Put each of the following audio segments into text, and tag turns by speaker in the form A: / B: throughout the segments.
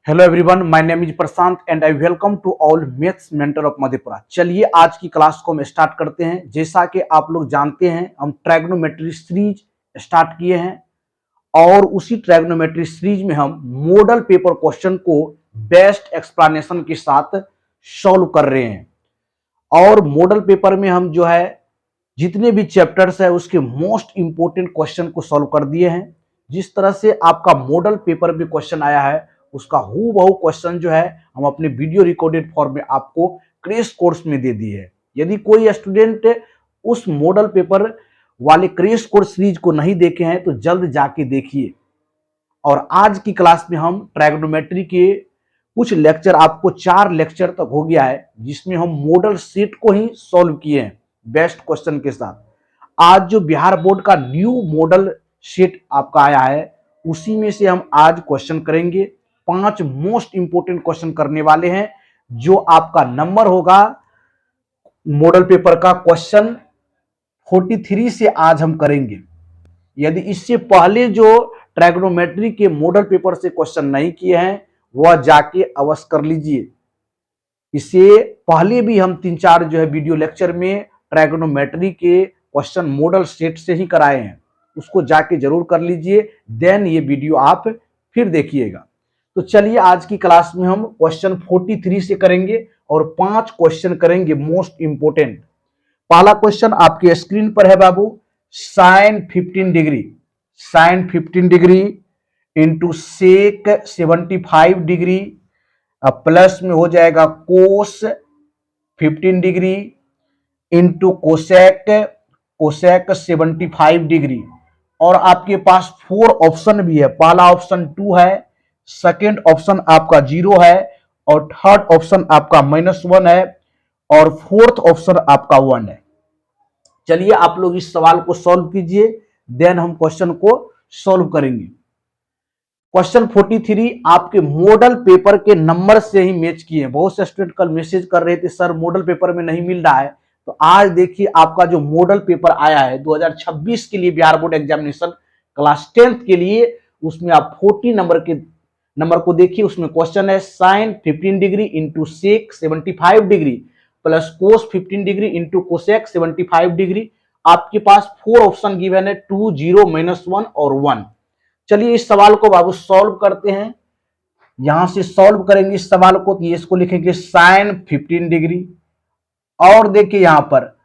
A: Hello everyone, my name is Prashant and I welcome to all maths mentor of Madhepura. चलिए आज की class को हम स्टार्ट करते हैं। जैसा कि आप लोग जानते हैं, हम ट्रायगोनोमेट्री सीरीज स्टार्ट किए हैं और उसी ट्रायगोनोमेट्री सीरीज में हम मॉडल पेपर क्वेश्चन को बेस्ट एक्सप्लेनेशन के साथ सॉल्व कर रहे हैं। और मॉडल पेपर में हम जो है जितने भी चैप्टर्स है उसके मोस्ट इंपोर्टेंट क्वेश्चन को सॉल्व कर दिए हैं। जिस तरह से आपका मॉडल पेपर में क्वेश्चन आया है उसका हूबहू क्वेश्चन जो है हम अपने वीडियो रिकॉर्डेड फॉर्म में आपको क्रैश कोर्स में दे दिए है। यदि कोई स्टूडेंट उस मॉडल पेपर वाले क्रैश कोर्स सीरीज को नहीं देखे हैं तो जल्द जाके देखिए। और आज की क्लास में हम ट्रायगोनोमेट्री के कुछ लेक्चर, आपको 4 लेक्चर तक हो गया है जिसमें हम मॉडल सेट को ही सॉल्व किए हैं बेस्ट क्वेश्चन के साथ। आज जो बिहार बोर्ड का न्यू मॉडल सेट आपका आया है उसी में से हम आज क्वेश्चन करेंगे। 5 मोस्ट इंपोर्टेंट क्वेश्चन करने वाले हैं जो आपका नंबर होगा मॉडल पेपर का क्वेश्चन 43 से आज हम करेंगे। यदि इससे पहले जो ट्रायगोनोमेट्री के मॉडल पेपर से क्वेश्चन नहीं किए हैं वह जाके अवश्य कर लीजिए। इससे पहले भी हम 3-4 जो है वीडियो लेक्चर में ट्रायगोनोमेट्री के क्वेश्चन मॉडल सेट से ही कराए हैं, उसको जाके जरूर कर लीजिए। देन ये वीडियो आप फिर देखिएगा। तो चलिए आज की क्लास में हम क्वेश्चन 43 से करेंगे और 5 क्वेश्चन करेंगे मोस्ट इंपोर्टेंट। पहला क्वेश्चन आपके स्क्रीन पर है बाबू। Sine 15 degree into sec 75 degree plus में हो जाएगा cos 15 degree into cosec 75 degree. और आपके पास 4 ऑप्शन भी है। पहला ऑप्शन 2 है, सेकेंड ऑप्शन आपका 0 है और थर्ड ऑप्शन आपका -1 है और फोर्थ ऑप्शन आपका 1 है। चलिए आप लोग इस सवाल को सॉल्व कीजिए, देन हम क्वेश्चन को सॉल्व करेंगे। क्वेश्चन 43 आपके मॉडल पेपर के नंबर से ही मैच किए। बहुत से स्टूडेंट कल मैसेज कर रहे थे सर मॉडल पेपर में नहीं मिल रहा है, तो आज देखिए आपका जो मॉडल पेपर आया है 2026 के लिए Bihar board examination class 10th के लिए, उसमें आप 40 नंबर को देखिए। उसमें क्वेश्चन है sine 15 degree into sec 75 degree plus cos 15 degree into cosec 75 degree. आपके पास 4 ऑप्शन गिवन है 2, 0, -1 और 1। चलिए इस सवाल को बाबू सॉल्व करते हैं। यहां से सॉल्व करेंगे इस सवाल को, तो इसको लिखेंगे साइन 15 डिग्री और देखिए यहां पर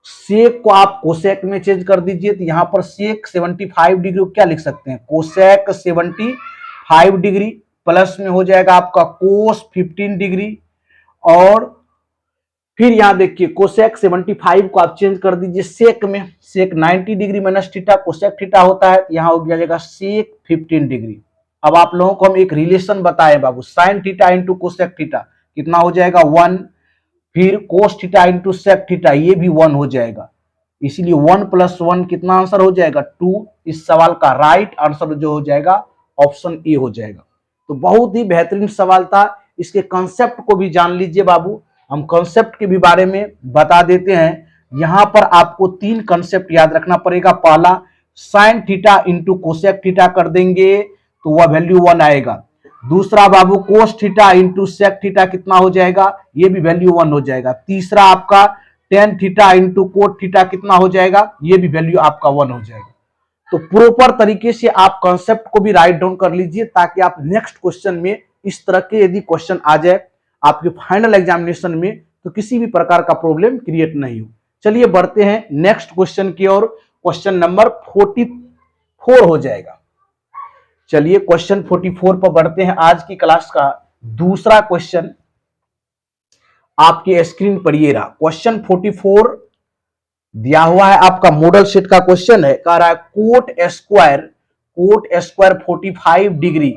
A: सेक को आप कोसेक में चेंज कर दीजिए, तो यहां पर सेक 75 डिग्री को क्या लिख सकते हैं, कोसेक 75 डिग्री प्लस में हो जाएगा आपका कोस 15 डिग्री। और फिर यहां देखिए कोसेक 75 को आप चेंज कर दीजिए सेक में, सेक 90 degree minus theta cosec theta होता है, यहां हो जाएगा सेक 15 डिग्री। अब आप लोगों को हम एक रिलेशन बताए बाबू, sine theta into cosec theta कितना हो जाएगा 1, फिर cos theta into sec theta ये भी 1 हो जाएगा, इसीलिए 1 + 1 कितना आंसर हो जाएगा 2। इस सवाल का राइट आंसर जो हो जाएगा ऑप्शन ए हो जाएगा। तो बहुत ही बेहतरीन सवाल था। इसके कंसेप्ट को भी जान लीजिए बाबू, हम कंसेप्ट के भी बारे में बता देते हैं। यहां पर आपको 3 कंसेप्ट याद रखना पड़ेगा। पहला sine theta into cosec theta कर देंगे तो वह वैल्यू 1 आएगा। दूसरा बाबू cos theta into sec theta कितना हो जाएगा, ये भी वैल्यू 1 हो जाएगा। तीसरा आपका tan theta into cot theta कितना हो जाएगा, ये भी वैल्यू आपका 1 हो जाएगा। तो प्रॉपर तरीके से आप कॉन्सेप्ट को भी राइट डाउन कर लीजिए ताकि आप नेक्स्ट क्वेश्चन में इस तरह के यदि क्वेश्चन आ जाए आपके फाइनल एग्जामिनेशन में तो किसी भी प्रकार का प्रॉब्लम क्रिएट नहीं हो। चलिए बढ़ते हैं नेक्स्ट क्वेश्चन की ओर। क्वेश्चन नंबर 44 हो जाएगा। चलिए क्वेश्चन 44 पर बढ़ते हैं। आज की क्लास का दूसरा क्वेश्चन आपके स्क्रीन पर ये रहा। क्वेश्चन 44 दिया हुआ है, आपका मॉडल सेट का क्वेश्चन है। कह रहा है कोट स्क्वायर 45 डिग्री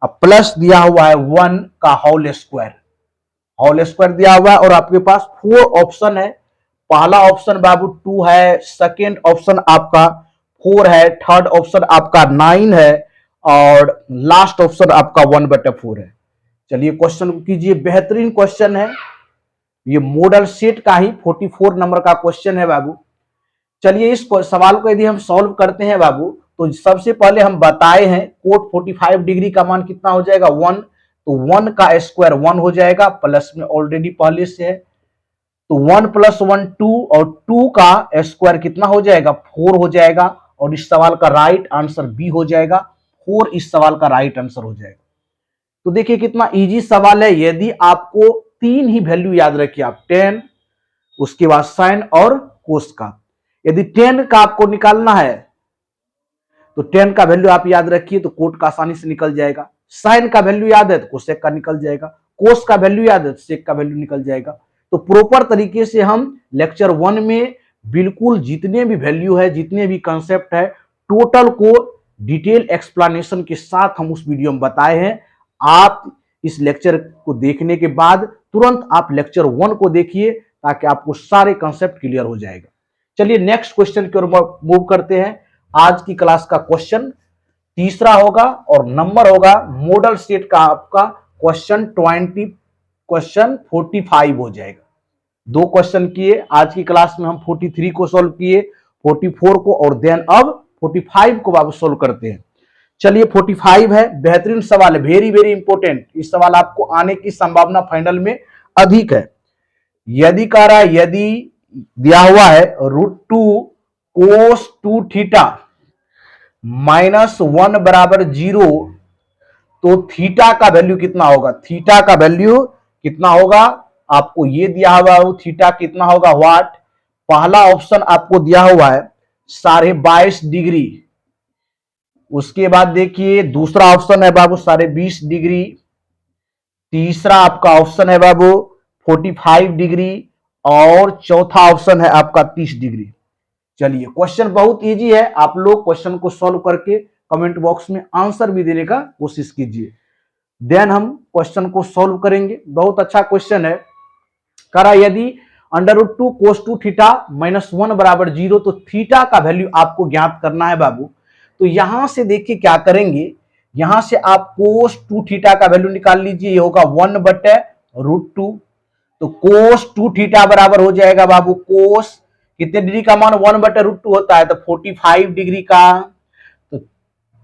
A: प्लस दिया हुआ है 1 का होल स्क्वायर दिया हुआ है और आपके पास 4 ऑप्शन है। पहला ऑप्शन बाबू 2 है, सेकेंड ऑप्शन आपका 4 है, थर्ड ऑप्शन आपका 9 है और लास्ट ऑप्शन आपका 1/4 है। चलिए क्वेश्चन को कीजिए, बेहतरीन क्वेश्चन है ये, मॉडल सेट का ही 44 नंबर का क्वेश्चन है बाबू। चलिए इस सवाल को यदि हम सॉल्व करते हैं बाबू तो सबसे पहले हम बताए हैं कोट 45 डिग्री का मान कितना हो जाएगा 1, तो 1 का स्क्वायर 1 हो जाएगा, प्लस में ऑलरेडी पहले से है, तो 1 + 1 2 और 2 का स्क्वायर कितना हो जाएगा 4 हो जाएगा, और इस सवाल का राइट आंसर बी हो जाएगा, 4 इस सवाल का राइट आंसर हो जाएगा। तो देखिए कितना इजी सवाल है। यदि आपको तीन ही वैल्यू याद रखिए आप, टेन, उसके बाद साइन और कोस का। यदि टेन का आपको निकालना है तो टेन का वैल्यू आप याद रखिए तो कोट का आसानी से निकल जाएगा, साइन का वैल्यू याद है तो कोसेक का निकल जाएगा, कोस का वैल्यू याद है तो सेक का वैल्यू निकल जाएगा। तो प्रॉपर तरीके से हम लेक्चर 1 में बिल्कुल जितने भी वैल्यू है, जितने भी कंसेप्ट है, टोटल को डिटेल एक्सप्लेनेशन के साथ हम उस वीडियो में बताए हैं। आप इस लेक्चर को देखने के बाद तुरंत आप लेक्चर 1 को देखिए ताकि आपको सारे कंसेप्ट क्लियर हो जाएगा। चलिए नेक्स्ट क्वेश्चन की ओर मूव करते हैं। आज की क्लास का क्वेश्चन तीसरा होगा और नंबर होगा मॉडल सेट का आपका क्वेश्चन 45 हो जाएगा। दो क्वेश्चन किए आज की क्लास में, हम 43 को सॉल्व किए, 44 को, और देन अब 45 को आप सॉल्व करते हैं। चलिए 45 है, बेहतरीन सवाल है, वेरी वेरी इंपॉर्टेंट। इस सवाल आपको आने की संभावना फाइनल में अधिक है। यदि कह रहा है, यदि दिया हुआ है √2 cos 2 थीटा -1 बराबर 0, तो थीटा का वैल्यू कितना होगा, थीटा का वैल्यू कितना होगा आपको ये दिया हुआ है, थीटा कितना होगा व्हाट। पहला ऑप्शन आपको दिया हुआ है 22.5 डिग्री, उसके बाद देखिए दूसरा ऑप्शन है बाबू 20.5 डिग्री, तीसरा आपका ऑप्शन है बाबू 45 डिग्री, और चौथा ऑप्शन है आपका 30 डिग्री। चलिए क्वेश्चन बहुत इजी है, आप लोग क्वेश्चन को सॉल्व करके कमेंट बॉक्स में आंसर भी देने का कोशिश कीजिए, देन हम क्वेश्चन को सॉल्व करेंगे। बहुत अच्छा क्वेश्चन है। करा यदि √2 cos 2 थीटा -1 बराबर 0, तो थीटा का वैल्यू आपको ज्ञात करना है बाबू। तो यहां से देखिए क्या करेंगे, यहां से आप cos 2 थीटा का वैल्यू निकाल लीजिए, ये होगा 1/√2। तो cos 2 थीटा बराबर हो जाएगा बाबू, cos कितने डिग्री का मान 1/√2 होता है, तो 45 डिग्री का, तो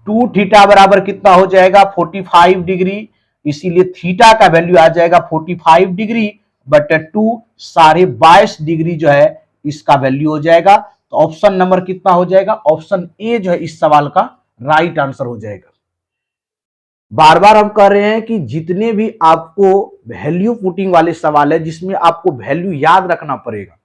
A: 2 थीटा बराबर कितना हो जाएगा 45 डिग्री, इसीलिए थीटा का वैल्यू आ जाएगा 45 डिग्री बटे 2, 22.5 डिग्री जो है इसका वैल्यू हो जाएगा। तो ऑप्शन नंबर कितना हो जाएगा, ऑप्शन ए जो है इस सवाल का राइट आंसर हो जाएगा। बार बार हम कह रहे हैं कि जितने भी आपको वैल्यू पुटिंग वाले सवाल है जिसमें आपको वैल्यू याद रखना पड़ेगा,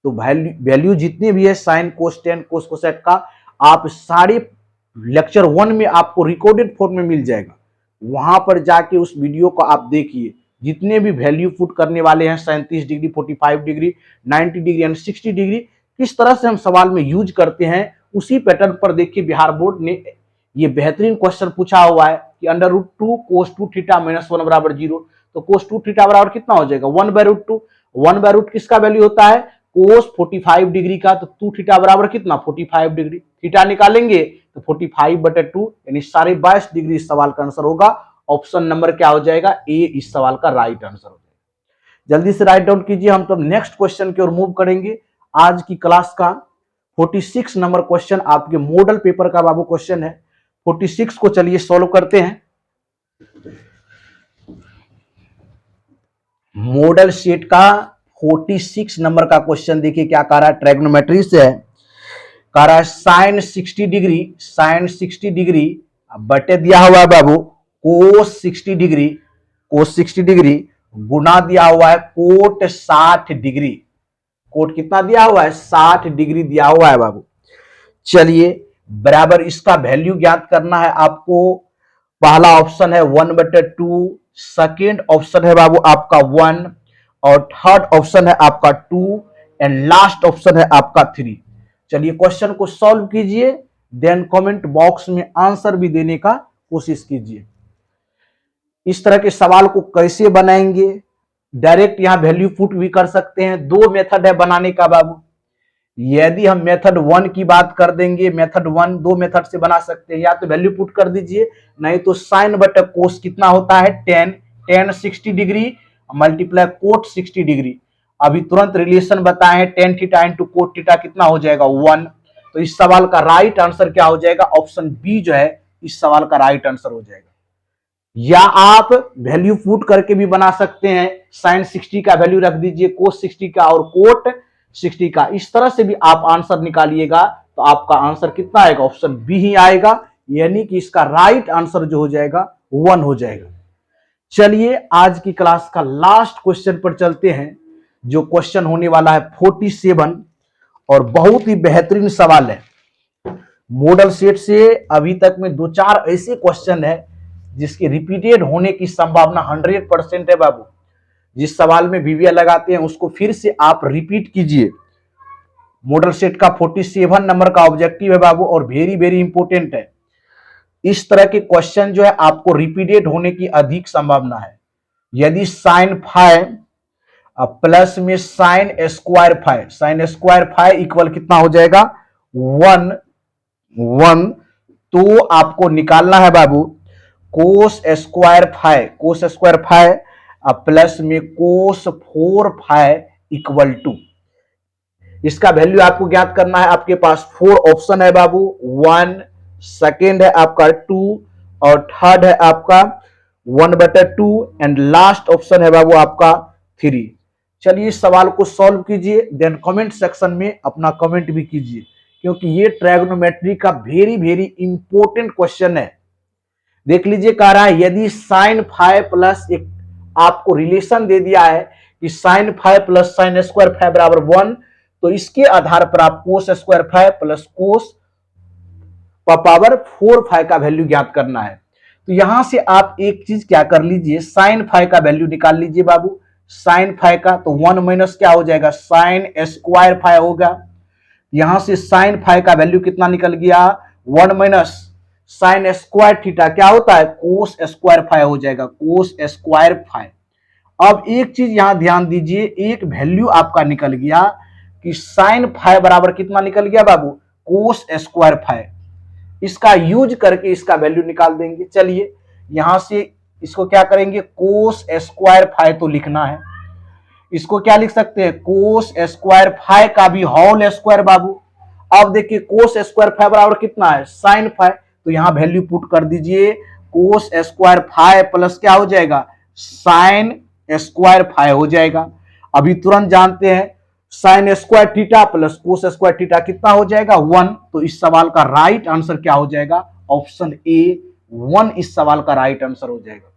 A: तो वैल्यू जितने भी है साइन कोस टेन कोस कोसेक का, आप सारे लेक्चर 1 में आपको रिकॉर्डेड फॉर्म में मिल जाएगा। वहां पर जाके उस वीडियो को आप देखिए, जितने भी वैल्यू पुट करने वाले हैं 37 degree, 45 degree, 90 degree and 60 degree, किस तरह से हम सवाल में यूज करते हैं, उसी पैटर्न पर देखिए बिहार बोर्ड ने ये बेहतरीन क्वेश्चन पूछा हुआ है कि √2 cos 2 थीटा -1 बराबर 0, तो cos 2 थीटा बराबर कितना हो जाएगा 1/√2। 1/√2 किसका वैल्यू होता है cos 45 डिग्री का, तो 2 थीटा बराबर कितना 45 डिग्री, थीटा निकालेंगे तो 45/2 यानी 22.5 डिग्री इस सवाल का आंसर होगा। ऑप्शन नंबर क्या हो जाएगा, ए इस सवाल का राइट आंसर हो जाएगा। जल्दी से राइट डाउन कीजिए, हम तो नेक्स्ट क्वेश्चन की ओर मूव करेंगे। आज की क्लास का 46 नंबर क्वेश्चन आपके मॉडल पेपर का बाबू क्वेश्चन है। 46 को चलिए सॉल्व करते हैं। मॉडल सेट का 46 नंबर का क्वेश्चन देखिए क्या कह रहा है, ट्रिग्नोमेट्री से है। कह रहा है साइन 60 डिग्री बटे दिया हुआ है बाबू कोस 60 डिग्री गुना दिया हुआ है कोट 60 डिग्री। कोट कितना दिया हुआ है 60 डिग्री दिया हुआ है बाबू। चलिए बराबर इसका वैल्यू ज्ञात करना है आपको। पहला ऑप्शन है 1/2, सेकेंड ऑप्शन है बाबू आपका 1, और थर्ड ऑप्शन है आपका 2, एंड लास्ट ऑप्शन है आपका 3। चलिए क्वेश्चन को सॉल्व कीजिए, देन कमेंट बॉक्स में आंसर भी देने का कोशिश कीजिए। इस तरह के सवाल को कैसे बनाएंगे, डायरेक्ट यहां वैल्यू पुट भी कर सकते हैं। दो मेथड है बनाने का बाबू। यदि हम मेथड 1 की बात कर देंगे, मेथड 1 दो मेथड से बना सकते हैं, या तो वैल्यू पुट कर दीजिए, नहीं तो साइन बटे कोस कितना होता है 10 60 डिग्री मल्टीप्लाई कोट 60 डिग्री। अभी तुरंत रिलेशन बताए हैं, tan theta into cot theta कितना हो जाएगा 1। तो इस सवाल का राइट आंसर क्या हो जाएगा, ऑप्शन बी जो है इस सवाल का राइट आंसर हो जाएगा। या आप वैल्यू पुट करके भी बना सकते हैं। साइन 60 का वैल्यू रख दीजिए कोस 60 का और कोट 60 का, इस तरह से भी आप आंसर निकालिएगा तो आपका आंसर कितना आएगा, ऑप्शन बी ही आएगा, यानी कि इसका राइट आंसर जो हो जाएगा 1 हो जाएगा। चलिए आज की क्लास का लास्ट क्वेश्चन पर चलते हैं, जो क्वेश्चन होने वाला है 47 और बहुत ही बेहतरीन सवाल है। मॉडल सेट से अभी तक में 2-4 ऐसे क्वेश्चन है जिसके रिपीटेड होने की संभावना 100% है बाबू। जिस सवाल में वीवीआर लगाते हैं उसको फिर से आप रिपीट कीजिए। मॉडल सेट का 47 नंबर का ऑब्जेक्टिव है बाबू और वेरी वेरी इंपॉर्टेंट है। इस तरह के क्वेश्चन जो है आपको रिपीटेड होने की अधिक संभावना है। यदि साइन फाइव प्लस में साइन स्क्वायर फाइव इक्वल कितना हो जाएगा 1 तो आपको निकालना है बाबू कोस स्क्वायर फाइव प्लस में कोस 4 फाइव इक्वल टू, इसका वैल्यू आपको ज्ञात करना है। आपके पास 4 ऑप्शन है बाबू, 1, सेकेंड है आपका 2 और थर्ड है आपका 1/2 एंड लास्ट ऑप्शन है बाबू आपका 3। चलिए इस सवाल को सॉल्व कीजिए, देन कमेंट सेक्शन में अपना कमेंट भी कीजिए, क्योंकि ये ट्रायगोनोमेट्री का वेरी वेरी इंपॉर्टेंट क्वेश्चन है। देख लीजिए कह रहा है यदि साइन 5 प्लस एक आपको रिलेशन दे दिया है कि साइन 5 प्लस साइन स्क्वायर 5 बराबर 1, तो इसके आधार पर आप cos square 5 plus cos power 4 5 का वैल्यू ज्ञात करना है। तो यहां से आप एक चीज क्या कर लीजिए, साइन 5 का वैल्यू निकाल लीजिए बाबू। साइन 5 का तो 1 माइनस क्या हो जाएगा, साइन स्क्वायर 5 होगा। यहां से साइन 5 का वैल्यू कितना निकल गया, 1 माइनस साइन स्क्वायर थीटा क्या होता है, कोस स्क्वायर 5 हो जाएगा, कोस स्क्वायर 5। अब एक चीज यहां ध्यान दीजिए, एक वैल्यू आपका निकल गया कि साइन 5 बराबर कितना निकल गया बाबू, कोस स्क्वायर 5। इसका यूज करके इसका वैल्यू निकाल देंगे। चलिए यहां से इसको क्या करेंगे, कोस स्क्वायर 5 तो लिखना है, इसको क्या लिख सकते हैं, कोस स्क्वायर 5 का भी होल स्क्वायर बाबू। अब देखिए कोस स्क्वायर 5 बराबर कितना है, साइन 5, तो यहां वैल्यू पुट कर दीजिए, कोस स्क्वायर 5 प्लस क्या हो जाएगा, साइन स्क्वायर 5 हो जाएगा। अभी तुरंत जानते हैं sine square theta plus cos square theta कितना हो जाएगा 1, तो इस सवाल का राइट आंसर क्या हो जाएगा, ऑप्शन ए 1 इस सवाल का राइट आंसर हो जाएगा।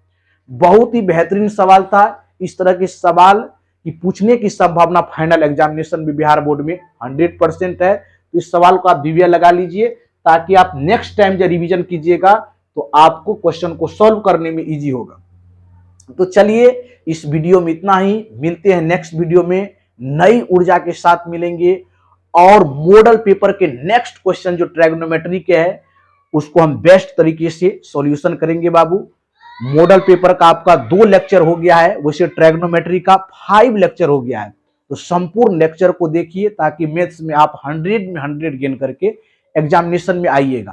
A: बहुत ही बेहतरीन सवाल था। इस तरह के सवाल की पूछने की संभावना फाइनल एग्जामिनेशन में बिहार बोर्ड में 100% है। तो इस सवाल को आप वीवीआर लगा लीजिए, ताकि आप नेक्स्ट टाइम जब रिवीजन कीजिएगा तो आपको क्वेश्चन को सॉल्व करने में इजी होगा। तो चलिए इस वीडियो में इतना ही, मिलते हैं नेक्स्ट वीडियो में, नई ऊर्जा के साथ मिलेंगे और मॉडल पेपर के नेक्स्ट क्वेश्चन जो ट्रायगोनोमेट्री के है उसको हम बेस्ट तरीके से सॉल्यूशन करेंगे बाबू। मॉडल पेपर का आपका 2 लेक्चर हो गया है, वैसे ट्रायगोनोमेट्री का 5 लेक्चर हो गया है। तो संपूर्ण लेक्चर को देखिए ताकि मैथ्स में आप 100 में 100 गेन करके एग्जामिनेशन में आइएगा।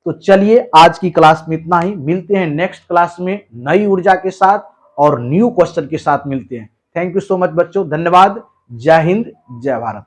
A: तो चलिए आज की क्लास में इतना ही, मिलते हैं नेक्स्ट क्लास में नई ऊर्जा के साथ और न्यू क्वेश्चन के साथ मिलते हैं। थैंक यू सो मच बच्चों, धन्यवाद। जय हिंद, जय भारत।